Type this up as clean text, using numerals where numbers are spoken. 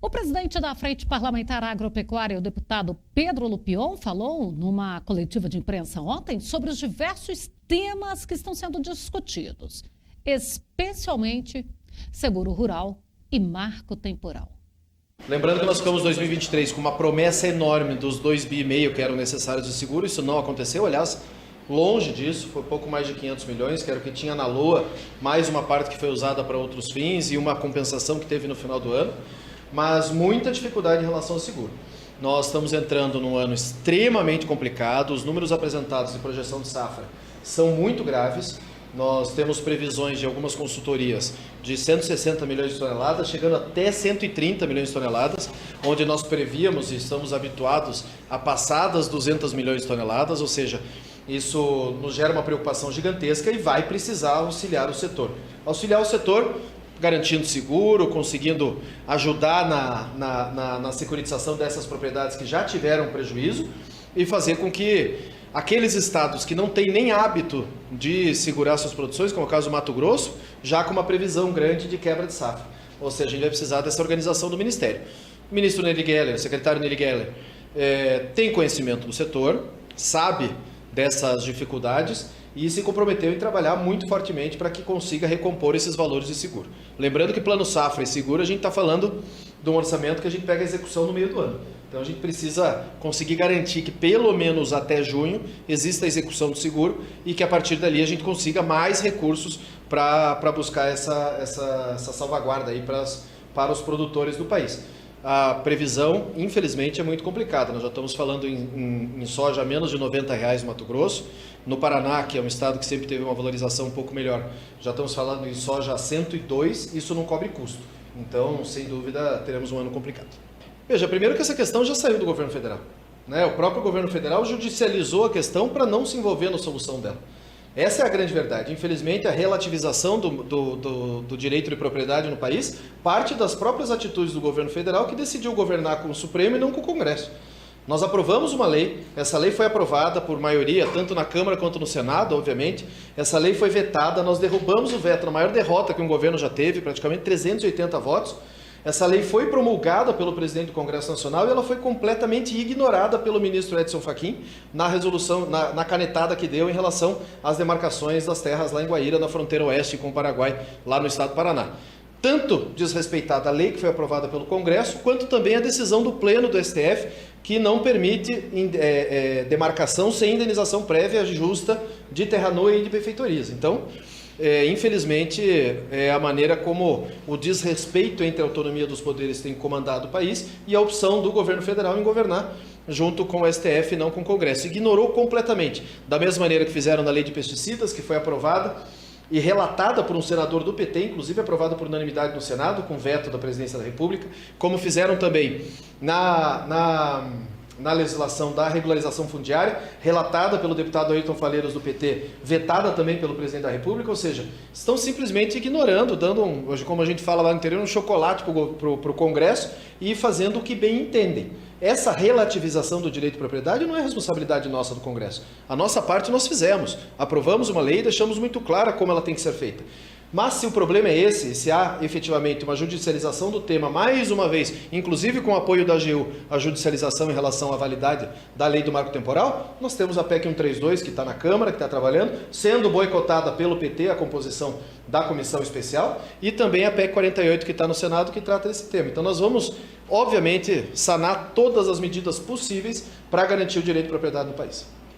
O presidente da Frente Parlamentar Agropecuária, o deputado Pedro Lupion, falou numa coletiva de imprensa ontem sobre os diversos temas que estão sendo discutidos, especialmente seguro rural e marco temporal. Lembrando que nós ficamos em 2023 com uma promessa enorme dos 2,5 bi que eram necessários de seguro, isso não aconteceu, aliás, longe disso, foi pouco mais de 500 milhões, que era o que tinha na LOA, mais uma parte que foi usada para outros fins e uma compensação que teve no final do ano, mas muita dificuldade em relação ao seguro. Nós estamos entrando num ano extremamente complicado, os números apresentados de projeção de safra são muito graves. Nós temos previsões de algumas consultorias de 160 milhões de toneladas, chegando até 130 milhões de toneladas, onde nós prevíamos e estamos habituados a passar das 200 milhões de toneladas, ou seja, isso nos gera uma preocupação gigantesca e vai precisar auxiliar o setor. Auxiliar o setor garantindo seguro, conseguindo ajudar na securitização dessas propriedades que já tiveram prejuízo e fazer com que aqueles estados que não têm nem hábito de segurar suas produções, como é o caso do Mato Grosso, já com uma previsão grande de quebra de safra. Ou seja, a gente vai precisar dessa organização do Ministério. O ministro Nery Geller, o secretário Nery Geller, tem conhecimento do setor, sabe dessas dificuldades e se comprometeu em trabalhar muito fortemente para que consiga recompor esses valores de seguro. Lembrando que plano safra e seguro, a gente está falando de um orçamento que a gente pega a execução no meio do ano. Então a gente precisa conseguir garantir que pelo menos até junho exista a execução do seguro e que a partir dali a gente consiga mais recursos para buscar essa salvaguarda aí para os produtores do país. A previsão, infelizmente, é muito complicada. Nós já estamos falando em soja a menos de R$90 no Mato Grosso. No Paraná, que é um estado que sempre teve uma valorização um pouco melhor, já estamos falando em soja a 102, isso não cobre custo. Então, sem dúvida, teremos um ano complicado. Veja, primeiro que essa questão já saiu do governo federal, né? O próprio governo federal judicializou a questão para não se envolver na solução dela. Essa é a grande verdade. Infelizmente, a relativização do direito de propriedade no país parte das próprias atitudes do governo federal, que decidiu governar com o Supremo e não com o Congresso. Nós aprovamos uma lei, essa lei foi aprovada por maioria, tanto na Câmara quanto no Senado, obviamente. Essa lei foi vetada, nós derrubamos o veto, na maior derrota que um governo já teve, praticamente 380 votos. Essa lei foi promulgada pelo presidente do Congresso Nacional e ela foi completamente ignorada pelo ministro Edson Fachin na resolução, na canetada que deu em relação às demarcações das terras lá em Guaíra, na fronteira oeste com o Paraguai, lá no estado do Paraná. Tanto desrespeitada a lei que foi aprovada pelo Congresso, quanto também a decisão do Pleno do STF, que não permite demarcação sem indenização prévia justa de terranoia e de benfeitorias. Então, infelizmente, é a maneira como o desrespeito entre a autonomia dos poderes tem comandado o país e a opção do governo federal em governar junto com o STF e não com o Congresso. Ignorou completamente, da mesma maneira que fizeram na lei de pesticidas, que foi aprovada e relatada por um senador do PT, inclusive aprovada por unanimidade no Senado, com veto da Presidência da República, como fizeram também na legislação da regularização fundiária, relatada pelo deputado Ayrton Faleiros do PT, vetada também pelo Presidente da República, ou seja, estão simplesmente ignorando, dando, como a gente fala lá no interior, um chocolate para o Congresso e fazendo o que bem entendem. Essa relativização do direito de propriedade não é responsabilidade nossa do Congresso. A nossa parte nós fizemos, aprovamos uma lei e deixamos muito clara como ela tem que ser feita. Mas se o problema é esse, se há efetivamente uma judicialização do tema, mais uma vez, inclusive com o apoio da AGU, a judicialização em relação à validade da lei do marco temporal, nós temos a PEC 132, que está na Câmara, que está trabalhando, sendo boicotada pelo PT, a composição da comissão especial, e também a PEC 48, que está no Senado, que trata desse tema. Então nós vamos, obviamente, sanar todas as medidas possíveis para garantir o direito de propriedade no país.